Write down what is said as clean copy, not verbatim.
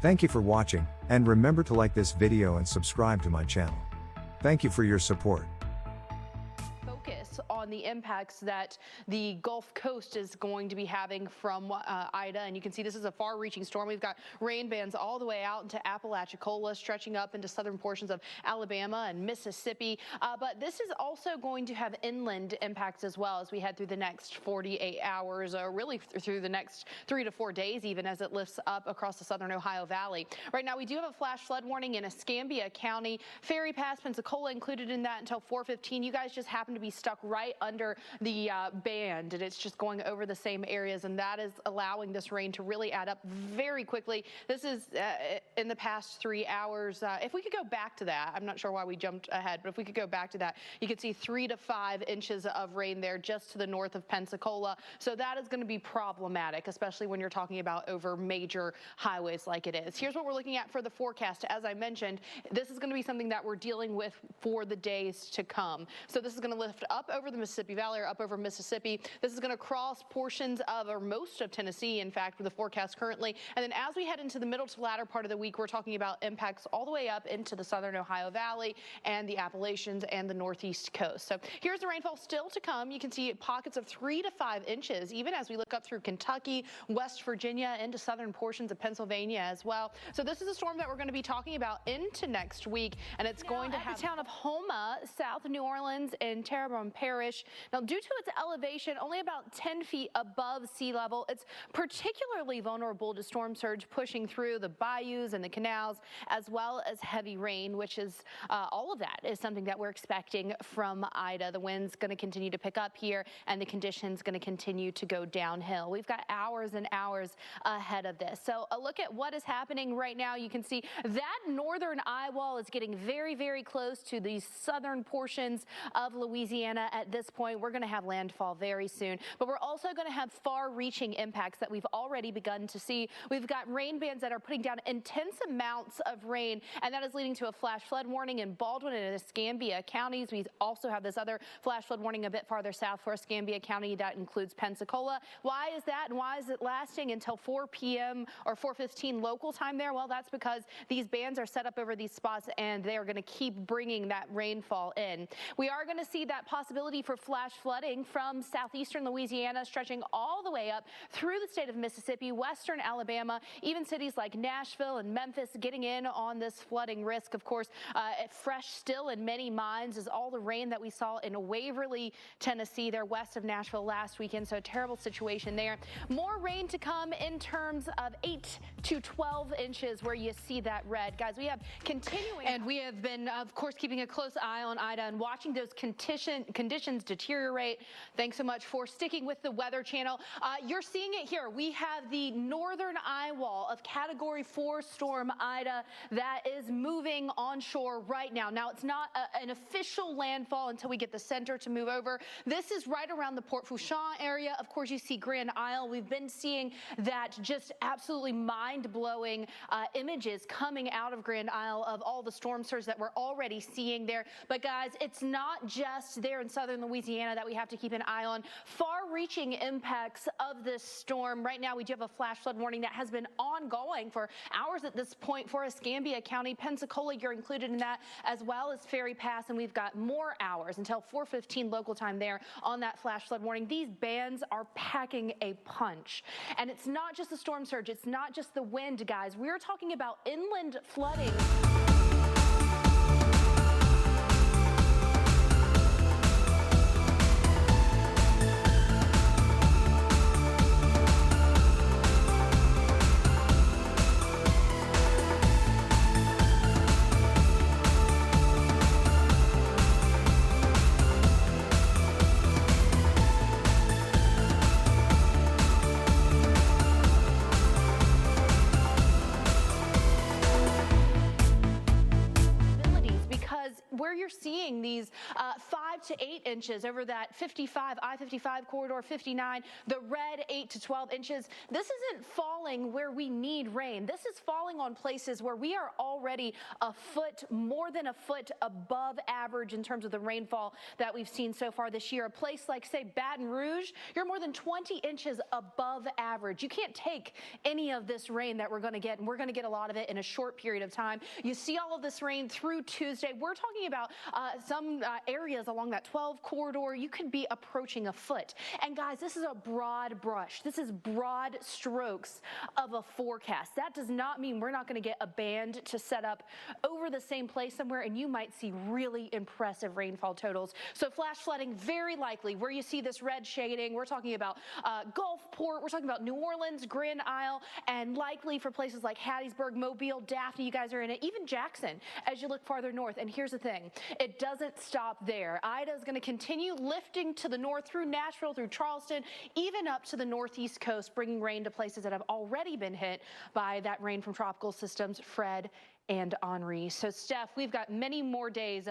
Thank you for watching, and remember to like this video and subscribe to my channel. Thank you for your support. Focus on the impacts that the Gulf Coast is going to be having from Ida, and you can see this is a far-reaching storm. We've got rain bands all the way out into Apalachicola, stretching up into southern portions of Alabama and Mississippi, but this is also going to have inland impacts as well as we head through the next 48 hours, or really through the next 3 to 4 days, even as it lifts up across the southern Ohio Valley. Right now, we do have a flash flood warning in Escambia County, Ferry Pass, Pensacola included in that until 4:15. You guys just happen to be stuck right under the band, and it's just going over the same areas, and that is allowing this rain to really add up very quickly. This is in the past 3 hours. If we could go back to that, I'm not sure why we jumped ahead, but if we could go back to that, you could see 3 to 5 inches of rain there just to the north of Pensacola. So that is going to be problematic, especially when you're talking about over major highways like it is. Here's what we're looking at for the forecast. As I mentioned, this is going to be something that we're dealing with for the days to come. So this is going to lift up over the Mississippi Valley, or up over Mississippi. This is going to cross portions of, or most of Tennessee, in fact, with the forecast currently. And then as we head into the middle to latter part of the week, we're talking about impacts all the way up into the southern Ohio Valley and the Appalachians and the northeast coast. So here's the rainfall still to come. You can see pockets of 3 to 5 inches, even as we look up through Kentucky, West Virginia, into southern portions of Pennsylvania as well. So this is a storm that we're going to be talking about into next week, and it's going to have the town of Houma, south of New Orleans, in Terrebonne Parish. Now, due to its elevation, only about 10 feet above sea level, it's particularly vulnerable to storm surge pushing through the bayous and the canals, as well as heavy rain, which is all of that is something that we're expecting from Ida. The wind's going to continue to pick up here, and the conditions going to continue to go downhill. We've got hours and hours ahead of this. So a look at what is happening right now. You can see that northern eye wall is getting very, very close to the southern portions of Louisiana at this point. We're going to have landfall very soon, but we're also going to have far-reaching impacts that we've already begun to see. We've got rain bands that are putting down intense amounts of rain, and that is leading to a flash flood warning in Baldwin and Escambia counties. We also have this other flash flood warning a bit farther south for Escambia County. That includes Pensacola. Why is that, and why is it lasting until 4 p.m. or 4:15 local time there? Well, that's because these bands are set up over these spots, and they are going to keep bringing that rainfall in. We are going to see that possibility for flash flooding from southeastern Louisiana, stretching all the way up through the state of Mississippi, western Alabama, even cities like Nashville and Memphis getting in on this flooding risk. Of course, fresh still in many minds is all the rain that we saw in Waverly, Tennessee, there west of Nashville last weekend. So a terrible situation there. More rain to come in terms of 8 to 12 inches where you see that red. Guys, we have continuing, and we have been, of course, keeping a close eye on Ida and watching those conditions deteriorate. Thanks so much for sticking with the Weather Channel. You're seeing it here. We have the northern eye wall of Category 4 storm Ida that is moving onshore right now. Now, it's not an official landfall until we get the center to move over. This is right around the Port Fourchon area. Of course, you see Grand Isle. We've been seeing that just absolutely mind-blowing images coming out of Grand Isle of all the storm surge that we're already seeing there. But guys, it's not just there in southern Louisiana that we have to keep an eye on. Far-reaching impacts of this storm. Right now, we do have a flash flood warning that has been ongoing for hours at this point for Escambia County. Pensacola, you're included in that, as well as Ferry Pass, and we've got more hours until 4:15 local time there on that flash flood warning. These bands are packing a punch, and it's not just the storm surge, it's not just the wind, guys. We're talking about inland flooding. we're seeing these 5 to 8 inches over that 55, I-55 corridor, 59, the red 8 to 12 inches. This isn't falling where we need rain. This is falling on places where we are already a foot, more than a foot above average in terms of the rainfall that we've seen so far this year. A place like, say, Baton Rouge, you're more than 20 inches above average. You can't take any of this rain that we're going to get, and we're going to get a lot of it in a short period of time. You see all of this rain through Tuesday. We're talking about some areas along that 12 corridor. You could be approaching a foot. And guys, this is a broad brush. This is broad strokes of a forecast. That does not mean we're not going to get a band to set up over the same place somewhere, and you might see really impressive rainfall totals. So flash flooding, very likely where you see this red shading. We're talking about Gulfport. We're talking about New Orleans, Grand Isle, and likely for places like Hattiesburg, Mobile, Daphne. You guys are in it. Even Jackson as you look farther north. And here's the thing. It doesn't stop there. Ida is going to continue lifting to the north through Nashville, through Charleston, even up to the northeast coast, bringing rain to places that have already been hit by that rain from tropical systems Fred and Henri. So, Steph, we've got many more days.